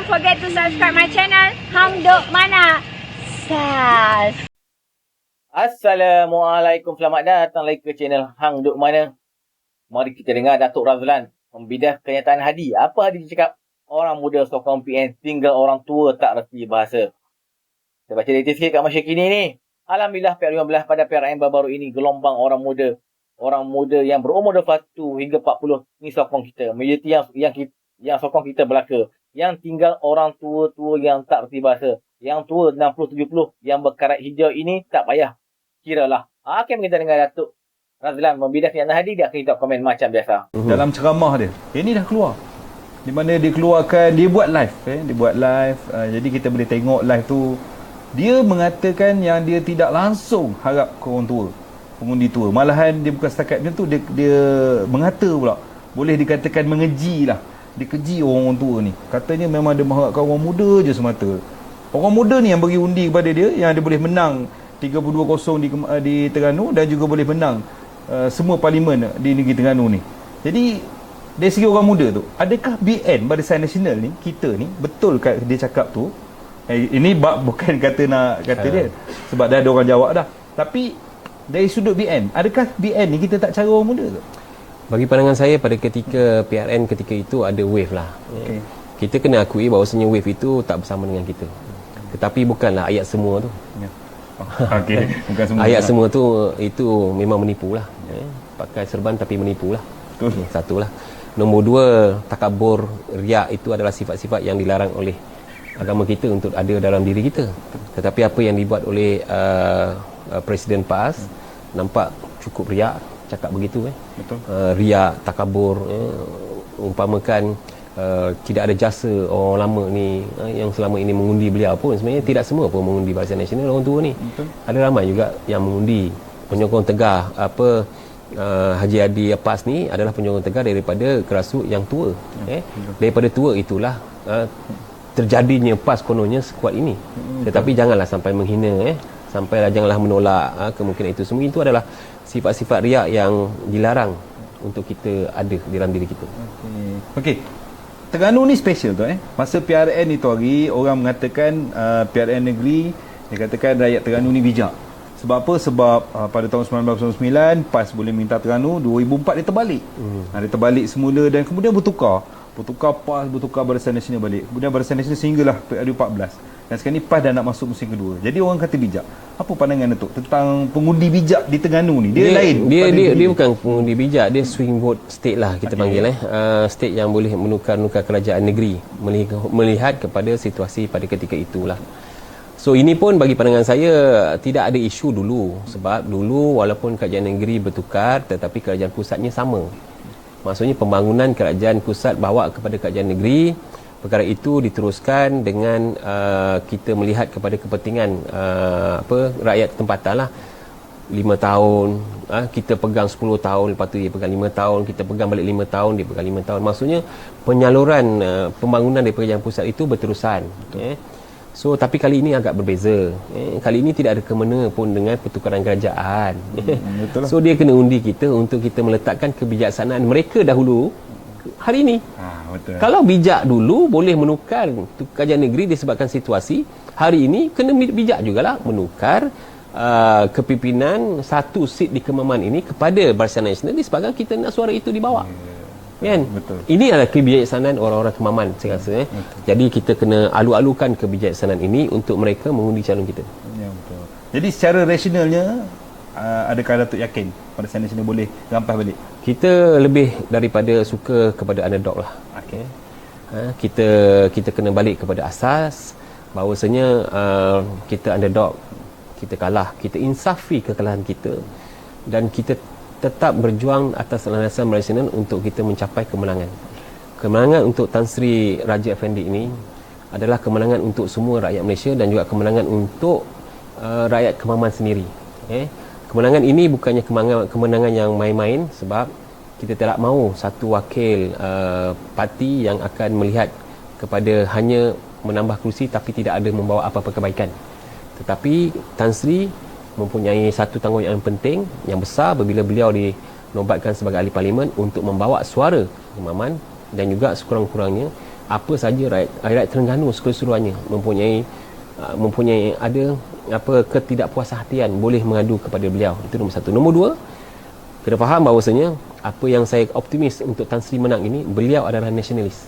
forget to subscribe my channel Hang Duk Mana. Sas. Assalamualaikum, selamat datang lagi ke channel Hang Duk Mana. Mari kita dengar Datuk Razlan membidah kenyataan Hadi. Apa Hadi cakap? Orang muda sokong PN, tinggal orang tua tak reti bahasa. Kita baca detail sikit kat Malaysia kini ni. Alhamdulillah PR15 pada PRN baru-baru ini gelombang orang muda yang berumur 21 hingga 40 ni sokong kita. Majoriti yang sokong kita belaka. Yang tinggal orang tua-tua yang tak reti bahasa. Yang tua 60-70 yang berkarat hijau ini tak payah. Kiralah. Okey, kita dengar Datuk Razlan membidah kenyataan Hadi. Dia akan kita komen macam biasa. Dalam ceramah dia, ini dah keluar. Di mana dia keluarkan, dia buat live. Dia buat live. Jadi kita boleh tengok live tu. Dia mengatakan yang dia tidak langsung harap ke orang tua, pengundi tua. Malahan dia bukan setakat macam tu, dia mengata pula. Boleh dikatakan mengeji lah. Dia keji orang tua ni. Katanya memang dia mengharapkan orang muda je semata. Orang muda ni yang bagi undi kepada dia, yang dia boleh menang 32-0 di Terengganu dan juga boleh menang semua parlimen di negeri Terengganu ni. Jadi dari segi orang muda tu, adakah BN Barisan Nasional ni, kita ni, betul kat dia cakap tu? Ini bukan kata dia, sebab dah ada orang jawab dah. Tapi dari sudut BN, adakah BN ni kita tak cara orang muda tu? Bagi pandangan saya, pada ketika PRN ketika itu ada wave lah. Okay. Kita kena akui bahawasanya wave itu tak bersama dengan kita. Tetapi bukanlah ayat semua tu. Ya. Okey, bukan semua. Ayat semua tu itu memang menipu lah. Pakai serban tapi menipu lah. Satu lah. Nombor dua, takabur, riak itu adalah sifat-sifat yang dilarang oleh agama kita untuk ada dalam diri kita. Tetapi apa yang dibuat oleh Presiden PAS nampak cukup riak, cakap begitu. Betul. Riak, takabur, umpamakan tidak ada jasa orang lama ni yang selama ini mengundi beliau pun. Sebenarnya tidak semua pun mengundi Barisan Nasional orang tua ni. Betul. Ada ramai juga yang mengundi. Penyokong tegar Haji Adi Abbas ni adalah penyokong tegar daripada kerasuk yang tua. Daripada tua itulah terjadinya PAS kononnya sekuat ini. Tetapi janganlah sampai menghina, janganlah menolak kemungkinan itu. Semua itu adalah sifat-sifat riak yang dilarang untuk kita ada di dalam diri kita. Okey. Terengganu ni special tu. Masa PRN itu hari, orang mengatakan PRN negeri, dia katakan rakyat Terengganu ni bijak. Sebab apa? Sebab pada tahun 1999 PAS boleh minta Terengganu, 2004 dia terbalik. Dia terbalik semula dan kemudian bertukar PAS, bertukar Barisan Nasional balik. Kemudian Barisan Nasional sehinggalah PRU14. Dan sekarang ni PAS dah nak masuk musim kedua. Jadi orang kata bijak. Apa pandangan Datuk tentang pengundi bijak di Terengganu ni? Dia lain. Dia bukan pengundi bijak, dia swing vote state lah kita panggil. State yang boleh menukar-nukar kerajaan negeri melihat kepada situasi pada ketika itulah. So ini pun bagi pandangan saya tidak ada isu dulu. Sebab dulu walaupun kerajaan negeri bertukar tetapi kerajaan pusatnya sama. Maksudnya pembangunan kerajaan pusat bawa kepada kerajaan negeri. Perkara itu diteruskan dengan kita melihat kepada kepentingan rakyat tempatan lah. 5 tahun, kita pegang 10 tahun, lepas tu dia pegang 5 tahun, kita pegang balik 5 tahun, dia pegang 5 tahun. Maksudnya penyaluran pembangunan dari kerajaan pusat itu berterusan. So tapi kali ini agak berbeza. Kali ini tidak ada kemena pun dengan pertukaran kerajaan. So dia kena undi kita untuk kita meletakkan kebijaksanaan mereka dahulu hari ini. Betul. Kalau bijak dulu boleh menukar kerajaan negeri disebabkan situasi, hari ini kena bijak jugalah menukar kepimpinan satu seat di Kemaman ini kepada Barisan Nasional disebabkan kita nak suara itu dibawa. Kan? Betul. Ini adalah kebijaksanaan orang-orang Kemaman saya rasa. Jadi kita kena alu-alukan kebijaksanaan ini untuk mereka mengundi calon kita. Ya, betul. Jadi secara rasionalnya adakah Datuk yakin Barisan Nasional boleh rampas balik? Kita lebih daripada suka kepada underdog lah. Kita kena balik kepada asas bahawasanya kita underdog, kita kalah, kita insafi kekalahan kita dan kita tetap berjuang atas landasan Barisan Nasional untuk kita mencapai kemenangan. Kemenangan untuk Tan Sri Raja Effendi ini adalah kemenangan untuk semua rakyat Malaysia dan juga kemenangan untuk rakyat Kemaman sendiri. Kemenangan ini bukannya kemenangan yang main-main sebab kita tidak mahu satu wakil parti yang akan melihat kepada hanya menambah kerusi tapi tidak ada membawa apa-apa kebaikan. Tetapi Tan Sri mempunyai satu tanggungjawab yang penting, yang besar apabila beliau dinobatkan sebagai ahli parlimen untuk membawa suara Kemaman dan juga sekurang-kurangnya apa saja rakyat Terengganu keseluruhannya mempunyai ada ketidakpuasahatian boleh mengadu kepada beliau. Itu nombor satu. Nombor dua, kena faham bahawasanya apa yang saya optimis untuk Tan Sri Menang ini, beliau adalah nasionalis.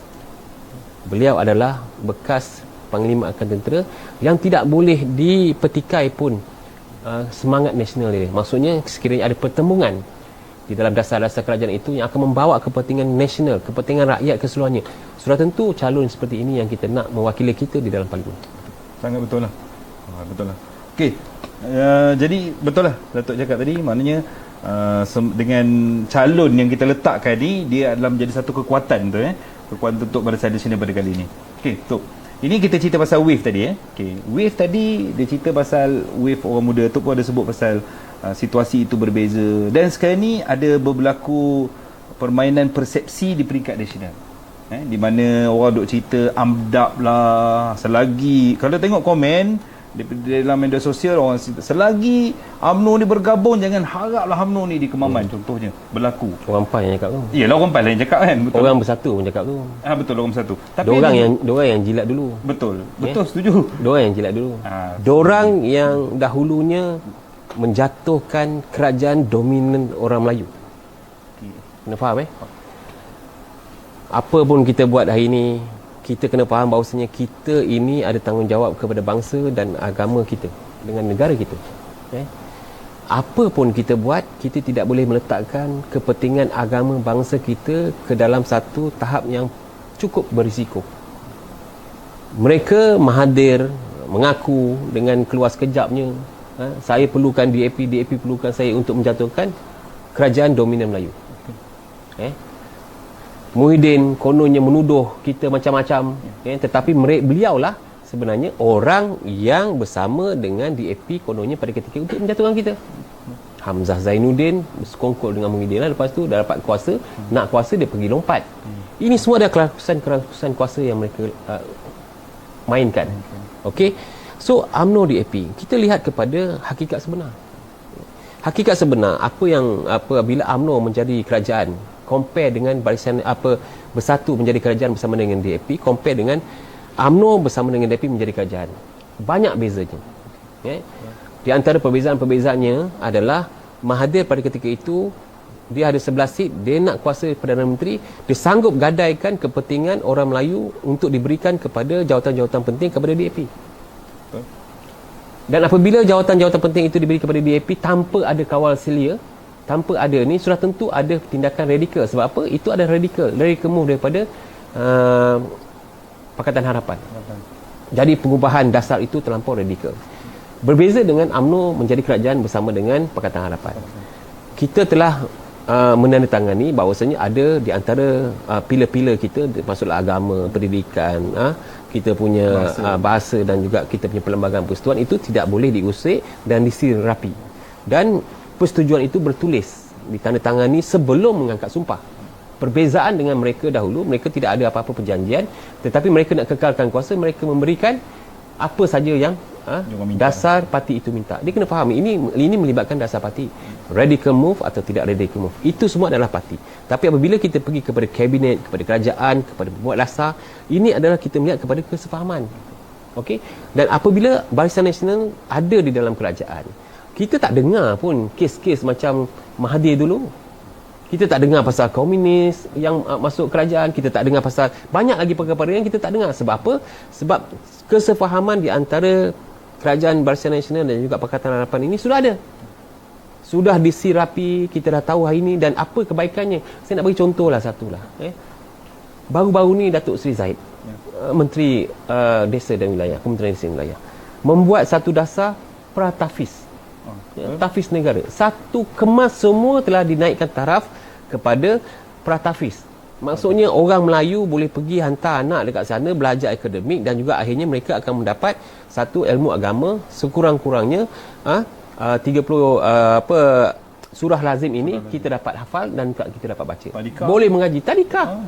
Beliau adalah bekas Panglima Angkatan Tentera yang tidak boleh dipetikai pun semangat nasional dia. Maksudnya sekiranya ada pertembungan di dalam dasar-dasar kerajaan itu yang akan membawa kepentingan nasional, kepentingan rakyat keseluruhannya, sudah tentu calon seperti ini yang kita nak mewakili kita di dalam parlimen. Sangat betul lah. Betul lah. Okey. Jadi betul lah Datuk cakap tadi, maknanya dengan calon yang kita letakkan ni, dia adalah menjadi satu kekuatan tu kekuatan untuk Barisan Nasional pada kali ni. Okey, Tok. Ini kita cerita pasal wave tadi Okey, wave tadi dia cerita pasal wave orang muda. Tok pun ada sebut pasal situasi itu berbeza, dan sekarang ni ada berlaku permainan persepsi di peringkat nasional. Di mana orang duk cerita AMDAP lah, selagi kalau tengok komen di dalam media sosial, orang cerita selagi UMNO ni bergabung, jangan haraplah UMNO ni di Kemaman contohnya berlaku. Orang PAN yang cakap tu. Iyalah, orang PAN yang cakap kan. Betul. Orang Bersatu pun cakap tu. Betul, orang Bersatu. Tapi Diorang yang jilat dulu. Betul. Betul, setuju. Diorang yang jilat dulu. Diorang yang dahulunya menjatuhkan kerajaan dominan orang Melayu. Kena faham apa pun kita buat hari ini, kita kena faham bahawasanya kita ini ada tanggungjawab kepada bangsa dan agama kita dengan negara kita. Apa pun kita buat, kita tidak boleh meletakkan kepentingan agama bangsa kita ke dalam satu tahap yang cukup berisiko. Mereka mahathir mengaku dengan keluar sekejapnya, saya perlukan DAP perlukan saya untuk menjatuhkan kerajaan dominan Melayu. Muhyiddin kononnya menuduh kita macam-macam, tetapi beliaulah sebenarnya orang yang bersama dengan DAP kononnya pada ketika untuk menjatuhkan kita. Hamzah Zainuddin bersekongkol dengan Muhyiddin lah, lepas tu dah dapat kuasa, nak kuasa dia pergi lompat. Ini semua adalah kerakusan kuasa yang mereka mainkan. Okey, so UMNO DAP, kita lihat kepada hakikat sebenar. Hakikat sebenar apabila UMNO menjadi kerajaan, compare dengan Barisan Bersatu menjadi kerajaan bersama dengan DAP, compare dengan UMNO bersama dengan DAP menjadi kerajaan, banyak bezanya. Di antara perbezaan-perbezaannya adalah Mahathir pada ketika itu dia ada 11 seat, dia nak kuasa Perdana Menteri, dia sanggup gadaikan kepentingan orang Melayu untuk diberikan kepada jawatan-jawatan penting kepada DAP. Dan apabila jawatan-jawatan penting itu diberi kepada DAP tanpa ada kawal selia, tanpa ada ni, sudah tentu ada tindakan radikal. Sebab apa? Itu ada radical move daripada Pakatan Harapan. Jadi pengubahan dasar itu terlampau radikal. Berbeza dengan UMNO menjadi kerajaan bersama dengan Pakatan Harapan. Kita telah menandatangani bahawasanya ada di antara pilar-pilar kita, maksudlah agama, pendidikan, kita punya bahasa dan juga kita punya perlembagaan persekutuan itu tidak boleh diusik dan disir rapi. Dan persetujuan itu bertulis, ditandatangani sebelum mengangkat sumpah. Perbezaan dengan mereka dahulu, mereka tidak ada apa-apa perjanjian, tetapi mereka nak kekalkan kuasa, mereka memberikan apa saja yang dasar parti itu minta. Dia kena faham, ini melibatkan dasar parti. Radical move atau tidak radical move, itu semua adalah parti. Tapi apabila kita pergi kepada kabinet, kepada kerajaan, kepada pembuat dasar, ini adalah kita melihat kepada kesefahaman. Okey? Dan apabila Barisan Nasional ada di dalam kerajaan, kita tak dengar pun kes-kes macam Mahathir dulu. Kita tak dengar pasal komunis yang masuk kerajaan. Kita tak dengar pasal banyak lagi perkara-perkara yang kita tak dengar. Sebab apa? Sebab kesefahaman di antara kerajaan Barisan Nasional dan juga Pakatan Harapan ini sudah ada. Sudah disirapi, kita dah tahu hari ini dan apa kebaikannya. Saya nak bagi contohlah satulah. Baru-baru ni Datuk Seri Zahid, Menteri Desa dan Wilayah, Kementerian Desa dan Wilayah, membuat satu dasar pratafis. Tafis negara. Satu kemas semua telah dinaikkan taraf kepada pratafis. Maksudnya orang Melayu boleh pergi hantar anak dekat sana belajar akademik dan juga akhirnya mereka akan mendapat satu ilmu agama sekurang-kurangnya 30 surah lazim ini kita dapat hafal dan kita dapat baca. Tadika. Boleh mengaji tadika.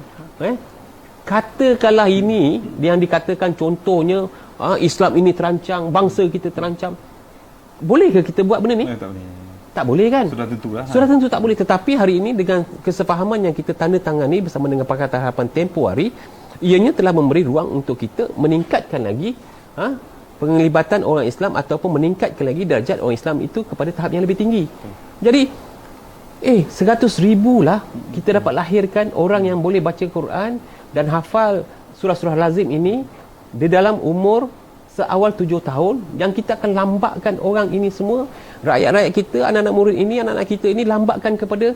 Katakanlah ini yang dikatakan contohnya Islam ini terancang, bangsa kita terancam. Bolehkah kita buat benda ni? Tak boleh. Tak boleh kan? Sudah tentulah. Sudah tentu tak boleh. Tetapi hari ini dengan kesefahaman yang kita tanda tangani bersama dengan Pakatan Harapan tempoh hari, ianya telah memberi ruang untuk kita meningkatkan lagi penglibatan orang Islam ataupun meningkatkan lagi darjat orang Islam itu kepada tahap yang lebih tinggi. Jadi 100,000 lah kita dapat lahirkan orang yang boleh baca Quran dan hafal surah-surah lazim ini di dalam umur seawal 7 tahun, yang kita akan lambatkan orang ini semua, rakyat-rakyat kita, anak-anak murid ini, anak-anak kita ini lambatkan kepada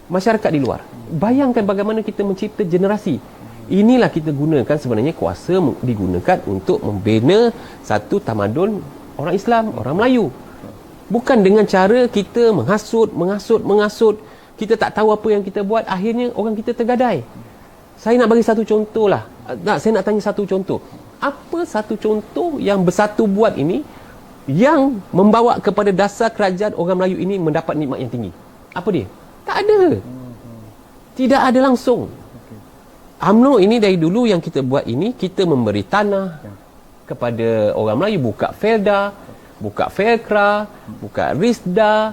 masyarakat di luar. Bayangkan bagaimana kita mencipta generasi. Inilah kita gunakan sebenarnya, kuasa digunakan untuk membina satu tamadun orang Islam, orang Melayu. Bukan dengan cara kita menghasut. Kita tak tahu apa yang kita buat, akhirnya orang kita tergadai. Saya nak bagi satu contoh lah. Saya nak tanya satu contoh. Apa satu contoh yang Bersatu buat ini yang membawa kepada dasar kerajaan orang Melayu ini mendapat nikmat yang tinggi? Apa dia? Tak ada. Tidak ada langsung. UMNO ini dari dulu yang kita buat ini, kita memberi tanah kepada orang Melayu, buka Felda, buka Felkra, buka Risda,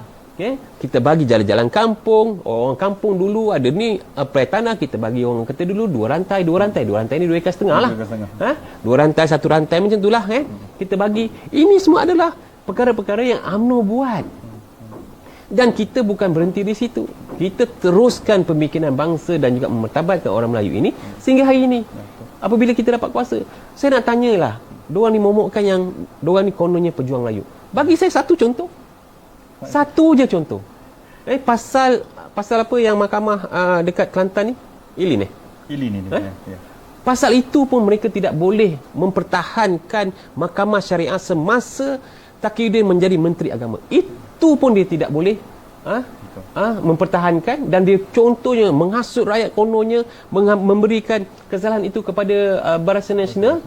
kita bagi jalan-jalan kampung. Orang kampung dulu ada ni apply tanah, kita bagi orang kata dulu 2 rantai ni 2,5 ekar lah. 2 rantai, 1 rantai macam itulah kita bagi. Ini semua adalah perkara-perkara yang UMNO buat. Dan kita bukan berhenti di situ. Kita teruskan pemikiran bangsa dan juga memertabatkan orang Melayu ini sehingga hari ini. Apabila kita dapat kuasa, saya nak tanyalah, diorang ni momokkan yang diorang ni kononnya pejuang Melayu. Bagi saya satu contoh. Satu je contoh. Pasal apa yang mahkamah dekat Kelantan ni? Ilin Ilin ni. Ya. Pasal itu pun mereka tidak boleh mempertahankan mahkamah syariah semasa Taqiyuddin menjadi menteri agama. Itu pun dia tidak boleh mempertahankan, dan dia contohnya menghasut rakyat kononnya, memberikan kesalahan itu kepada Barisan Nasional.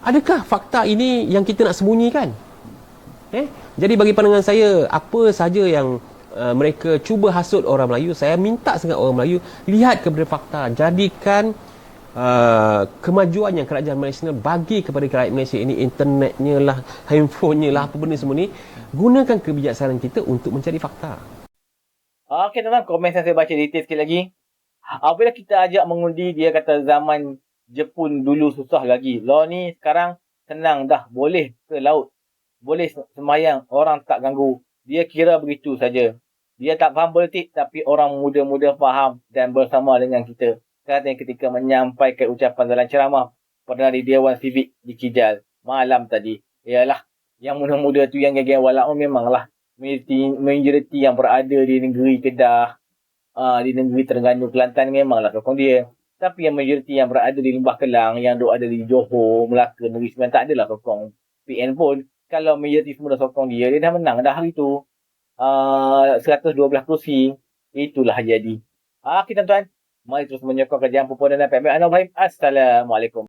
Adakah fakta ini yang kita nak sembunyikan? Jadi bagi pandangan saya, apa saja yang mereka cuba hasut orang Melayu, saya minta sangat orang Melayu lihat kepada fakta. Jadikan kemajuan yang kerajaan Malaysia bagi kepada rakyat Malaysia ini, internetnya lah, handphonenya lah, apa benda semua ni, gunakan kebijaksanaan kita untuk mencari fakta. Okey teman-teman, komen saya baca detail sikit lagi. Apabila kita ajak mengundi, dia kata zaman Jepun dulu susah lagi. Law ni sekarang senang dah, boleh ke laut, boleh sembahyang, orang tak ganggu. Dia kira begitu saja. Dia tak faham politik, tapi orang muda-muda faham dan bersama dengan kita. Katanya ketika menyampaikan ucapan dalam ceramah perdana di Dewan Sivik di Kijal malam tadi. Ialah, yang muda-muda tu yang geng-geng walaupun memanglah majoriti yang berada di negeri Kedah, di negeri Terengganu, Kelantan memanglah sokong dia. Tapi yang majoriti yang berada di Lembah Kelang, yang ada di Johor, Melaka, Negeri Sembilan, tak adalah sokong PN pun. Kalau majoriti semua dah sokong dia, dia dah menang dah hari tu. 112 kursi, itulah jadi. Okey tuan-tuan, mari terus menyokong kerajaan Pupuan dan PMB. Assalamualaikum.